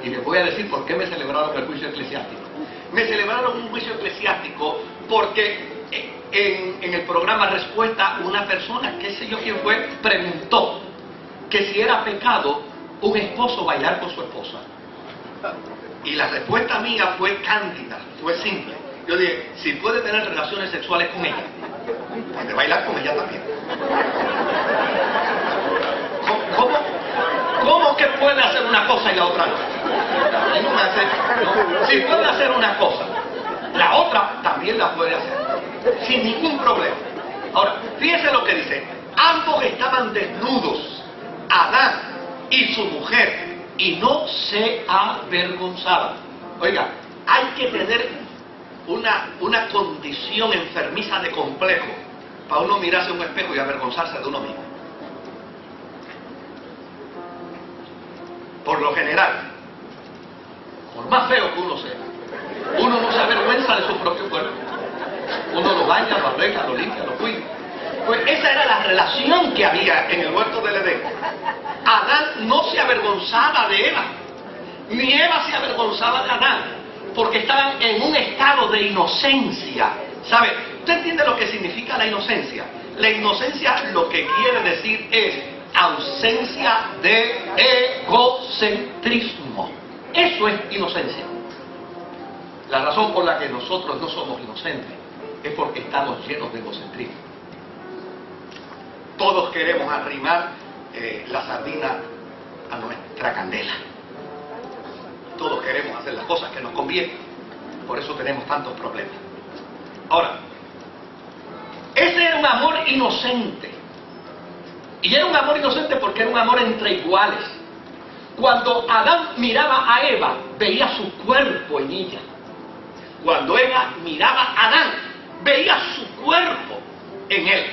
Y les voy a decir por qué me celebraron el juicio eclesiástico. Me celebraron un juicio eclesiástico porque en el programa Respuesta, una persona, qué sé yo quién fue, preguntó que si era pecado un esposo bailar con su esposa. Y la respuesta mía fue cándida, fue simple. Yo dije, si puede tener relaciones sexuales con ella, puede bailar con ella también. ¿Cómo que puede hacer una cosa y la otra no? Si puede hacer una cosa, la otra también la puede hacer, sin ningún problema. Ahora, fíjense lo que dice. Ambos estaban desnudos, Adán y su mujer, y no se avergonzaban. Oiga, hay que tener una condición enfermiza de complejo para uno mirarse en un espejo y avergonzarse de uno mismo. Por lo general, por más feo que uno sea, uno no se avergüenza de su propio cuerpo. Uno lo baña, lo arregla, lo limpia, lo cuida. Pues esa era la relación que había en el huerto del Edén. Adán no se avergonzaba de Eva, ni Eva se avergonzaba de Adán, porque estaban en un estado de inocencia. ¿Sabe? ¿Usted entiende lo que significa la inocencia? La inocencia lo que quiere decir es ausencia de egocentrismo. Eso es inocencia. La razón por la que nosotros no somos inocentes es porque estamos llenos de egocentrismo. Todos queremos arrimar la sardina a nuestra candela. Todos queremos hacer las cosas que nos convienen. Por eso tenemos tantos problemas. Ahora, ese era un amor inocente. Y era un amor inocente porque era un amor entre iguales. Cuando Adán miraba a Eva, veía su cuerpo en ella. Cuando Eva miraba a Adán, veía su cuerpo en él.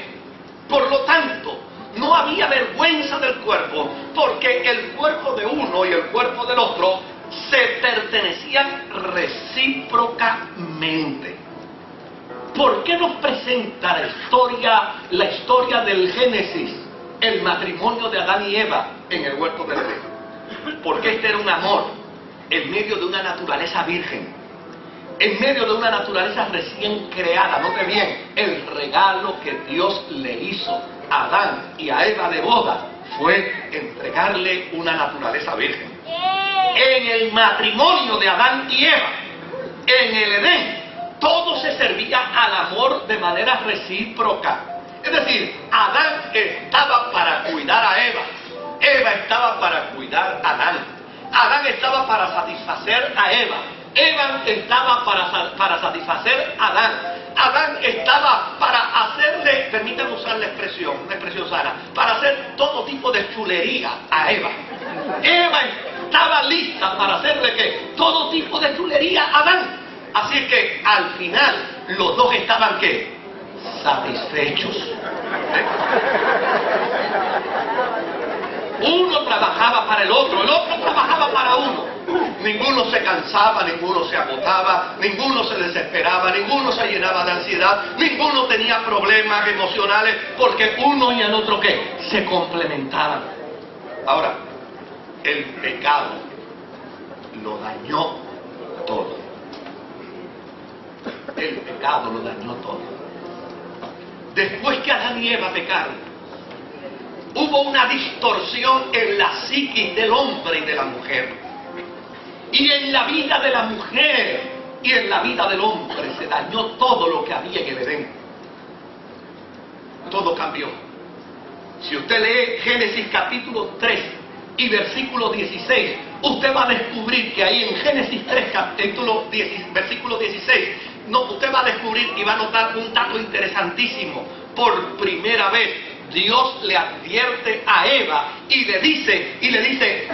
Por lo tanto, no había vergüenza del cuerpo, porque el cuerpo de uno y el cuerpo del otro se pertenecían recíprocamente. ¿Por qué nos presenta la historia del Génesis, el matrimonio de Adán y Eva en el huerto del Edén? Porque este era un amor en medio de una naturaleza virgen, en medio de una naturaleza recién creada. Note bien, el regalo que Dios le hizo a Adán y a Eva de boda fue entregarle una naturaleza virgen. En el matrimonio de Adán y Eva, en el Edén, todo se servía al amor de manera recíproca. Es decir, Adán estaba para cuidar a Eva, Eva estaba para cuidar a Adán, Adán estaba para satisfacer a Eva, Eva estaba para satisfacer a Adán, Adán estaba para hacerle, permítanme usar una expresión sana, para hacer todo tipo de chulería a Eva. Eva estaba lista para hacerle ¿qué? Todo tipo de chulería a Adán. Así es que al final los dos estaban ¿qué? Satisfechos. Uno trabajaba para el otro trabajaba para uno. Ninguno se cansaba, ninguno se agotaba, ninguno se desesperaba, ninguno se llenaba de ansiedad, ninguno tenía problemas emocionales, porque uno y el otro ¿qué? Se complementaban. Ahora, el pecado lo dañó todo. El pecado lo dañó todo. Después que Adán y Eva pecaron, hubo una distorsión en la psiquis del hombre y de la mujer. Y en la vida de la mujer y en la vida del hombre se dañó todo lo que había en el Edén. Todo cambió. Si usted lee Génesis capítulo 3 y versículo 16, usted va a descubrir que ahí en Génesis 3, versículo 16, usted va a descubrir y va a notar un dato interesantísimo. Por primera vez Dios le advierte a Eva y le dice,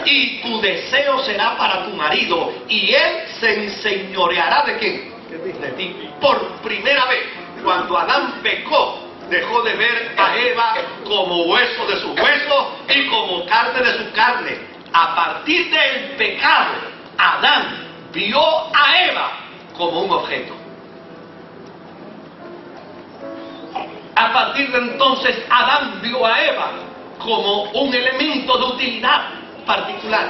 y tu deseo será para tu marido, y él se enseñoreará ¿de quién? De ti. Por primera vez, cuando Adán pecó, dejó de ver a Eva como hueso de su hueso y como carne de su carne. A partir del pecado, Adán vio a Eva como un objeto. A partir de entonces, Adán vio a Eva como un elemento de utilidad particular.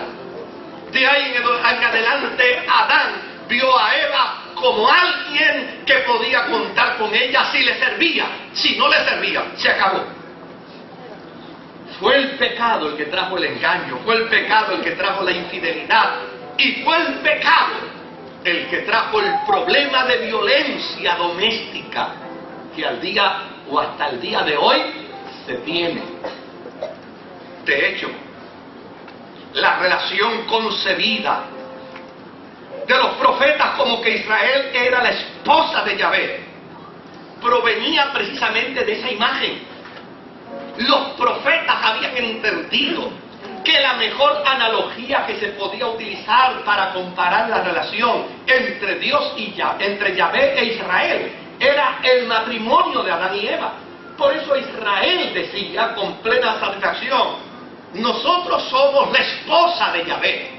De ahí en adelante, Adán vio a Eva como alguien que podía contar con ella si le servía. Si no le servía, se acabó. Fue el pecado el que trajo el engaño, fue el pecado el que trajo la infidelidad, y fue el pecado el que trajo el problema de violencia doméstica que al día o hasta el día de hoy se tiene. De hecho, la relación concebida de los profetas como que Israel era la esposa de Yahvé provenía precisamente de esa imagen. Los profetas habían entendido que la mejor analogía que se podía utilizar para comparar la relación entre Dios y entre Yahvé e Israel era el matrimonio de Adán y Eva. Por eso Israel decía con plena satisfacción: nosotros somos la esposa de Yahvé,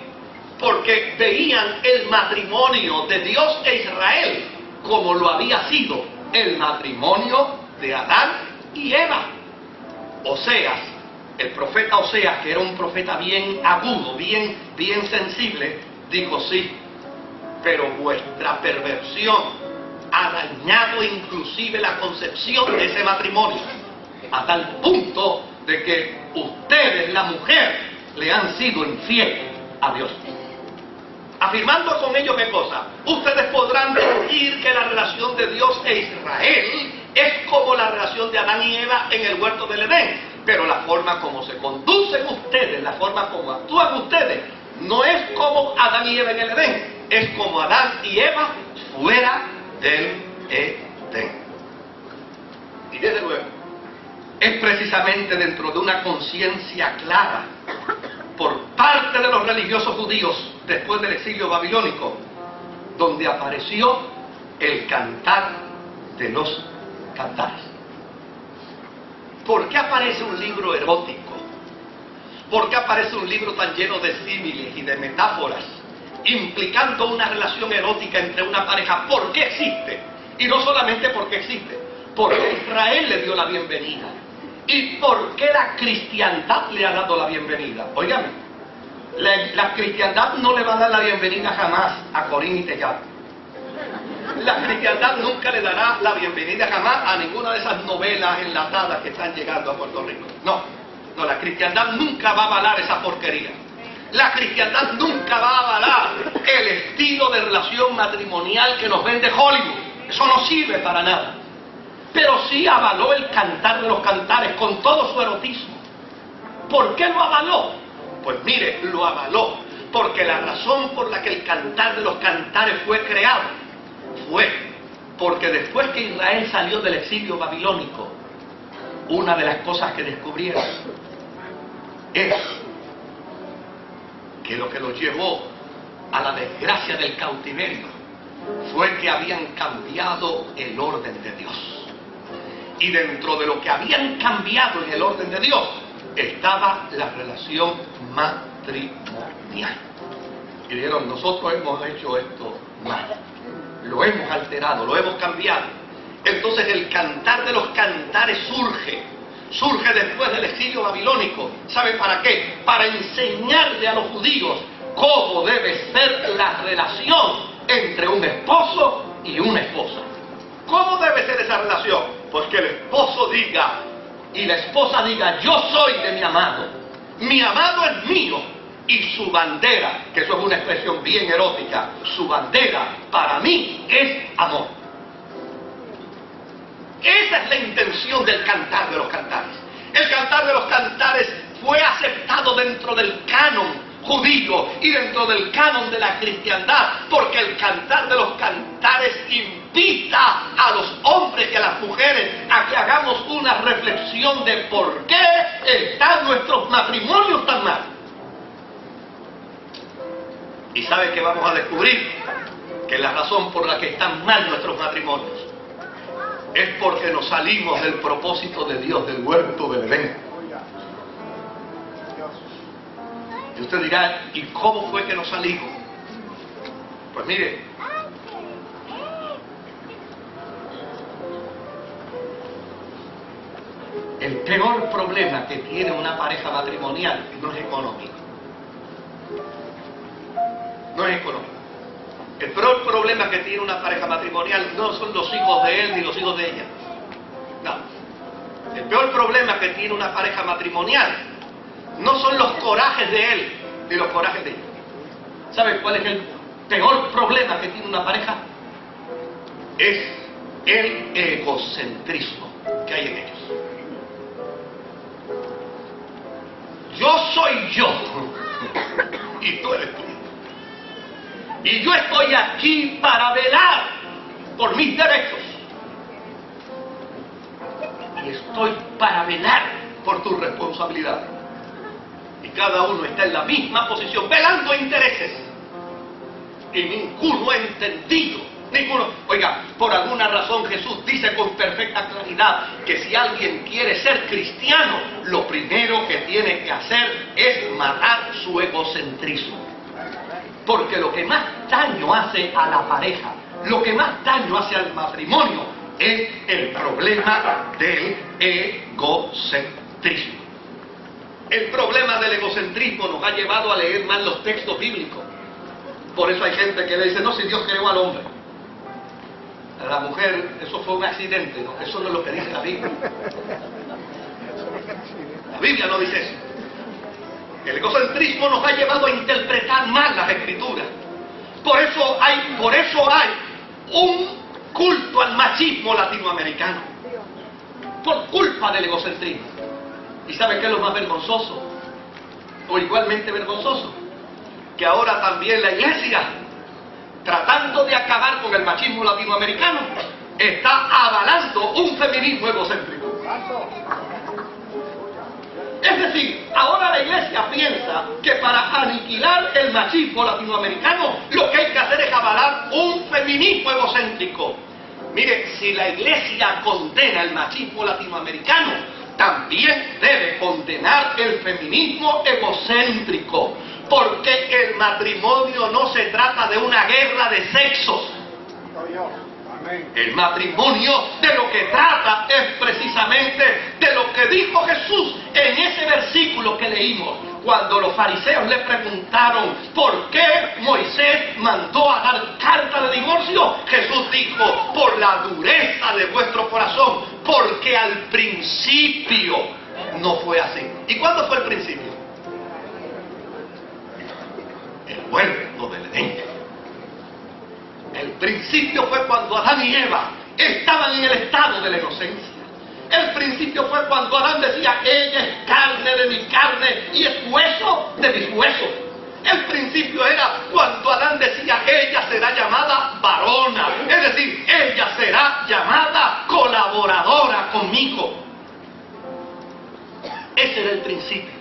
porque veían el matrimonio de Dios e Israel como lo había sido el matrimonio de Adán y Eva. Oseas, el profeta Oseas, que era un profeta bien agudo, bien sensible, dijo: sí, pero vuestra perversión ha dañado inclusive la concepción de ese matrimonio, a tal punto de que ustedes, la mujer, le han sido infiel a Dios. Afirmando con ello, ¿qué cosa? Ustedes podrán decir que la relación de Dios e Israel es como la relación de Adán y Eva en el huerto del Edén, pero la forma como se conducen ustedes, la forma como actúan ustedes, no es como Adán y Eva en el Edén, es como Adán y Eva fuera del Edén. Y desde luego, es precisamente dentro de una conciencia clara por parte de los religiosos judíos después del exilio babilónico donde apareció el cantar de los cantares. ¿Por qué aparece un libro erótico? ¿Por qué aparece un libro tan lleno de símiles y de metáforas implicando una relación erótica entre una pareja? ¿Por qué existe? Y no solamente porque existe, porque Israel le dio la bienvenida. ¿Y por qué la cristiandad le ha dado la bienvenida? Óigame, la cristiandad no le va a dar la bienvenida jamás a Corín y Tellado. La cristiandad nunca le dará la bienvenida jamás a ninguna de esas novelas enlatadas que están llegando a Puerto Rico. No, la cristiandad nunca va a avalar esa porquería. La cristiandad nunca va a avalar el estilo de relación matrimonial que nos vende Hollywood. Eso no sirve para nada. Pero sí avaló el cantar de los cantares con todo su erotismo. ¿Por qué lo avaló? Pues mire, lo avaló porque la razón por la que el cantar de los cantares fue creado fue porque después que Israel salió del exilio babilónico, una de las cosas que descubrieron es que lo que los llevó a la desgracia del cautiverio fue que habían cambiado el orden de Dios. Y dentro de lo que habían cambiado en el orden de Dios estaba la relación matrimonial. Y dijeron: nosotros hemos hecho esto mal, lo hemos alterado, lo hemos cambiado. Entonces el cantar de los cantares surge después del exilio babilónico. ¿Sabe para qué? Para enseñarle a los judíos cómo debe ser la relación entre un esposo y una esposa. ¿Cómo debe ser esa relación? Pues que el esposo diga y la esposa diga: yo soy de mi amado es mío, y su bandera, que eso es una expresión bien erótica, su bandera para mí es amor. Esa es la intención del cantar de los cantares. El cantar de los cantares fue aceptado dentro del canon judío y dentro del canon de la cristiandad, porque el cantar de los cantares invita a los hombres y a las mujeres a que hagamos una reflexión de por qué están nuestros matrimonios tan mal. Y sabe que vamos a descubrir que la razón por la que están mal nuestros matrimonios es porque nos salimos del propósito de Dios, del huerto del Edén. Y usted dirá: ¿y cómo fue que nos salimos? Pues mire, el peor problema que tiene una pareja matrimonial no es económico. no es económico. El peor problema que tiene una pareja matrimonial no son los hijos de él ni los hijos de ella. No. El peor problema que tiene una pareja matrimonial no son los corajes de él ni los corajes de ella. ¿Sabes cuál es el peor problema que tiene una pareja? Es el egocentrismo que hay en ellos. Yo soy yo y tú eres tú. Y yo estoy aquí para velar por mis derechos. Y estoy para velar por tu responsabilidad. Y cada uno está en la misma posición, velando intereses. Y ninguno ha entendido. Oiga, por alguna razón Jesús dice con perfecta claridad que si alguien quiere ser cristiano, lo primero que tiene que hacer es matar su egocentrismo. Porque lo que más daño hace a la pareja, lo que más daño hace al matrimonio, es el problema del egocentrismo. El problema del egocentrismo nos ha llevado a leer mal los textos bíblicos. Por eso hay gente que le dice, no, si Dios creó al hombre. A la mujer, eso fue un accidente, ¿no? Eso no es lo que dice la Biblia. La Biblia no dice eso. El egocentrismo nos ha llevado a interpretar mal las Escrituras. Por eso hay un culto al machismo latinoamericano. Por culpa del egocentrismo. ¿Y sabe qué es lo más vergonzoso? O igualmente vergonzoso. Que ahora también la iglesia, tratando de acabar con el machismo latinoamericano, está avalando un feminismo egocéntrico. Es decir, ahora la iglesia piensa que para aniquilar el machismo latinoamericano lo que hay que hacer es avalar un feminismo egocéntrico. Mire, si la iglesia condena el machismo latinoamericano, también debe condenar el feminismo egocéntrico. Porque el matrimonio no se trata de una guerra de sexos. El matrimonio de lo que trata es precisamente de lo que dijo Jesús en ese versículo que leímos. Cuando los fariseos le preguntaron por qué Moisés mandó a dar carta de divorcio, Jesús dijo, por la dureza de vuestro corazón, porque al principio no fue así. ¿Y cuándo fue el principio? El huerto del Edén. El principio fue cuando Adán y Eva estaban en el estado de la inocencia. El principio fue cuando Adán decía, ella es carne de mi carne y es hueso de mis huesos. El principio era cuando Adán decía, ella será llamada varona. Es decir, ella será llamada colaboradora conmigo. Ese era el principio.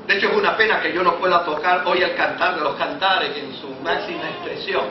De hecho, es una pena que yo no pueda tocar hoy el cantar de los cantares en su máxima expresión.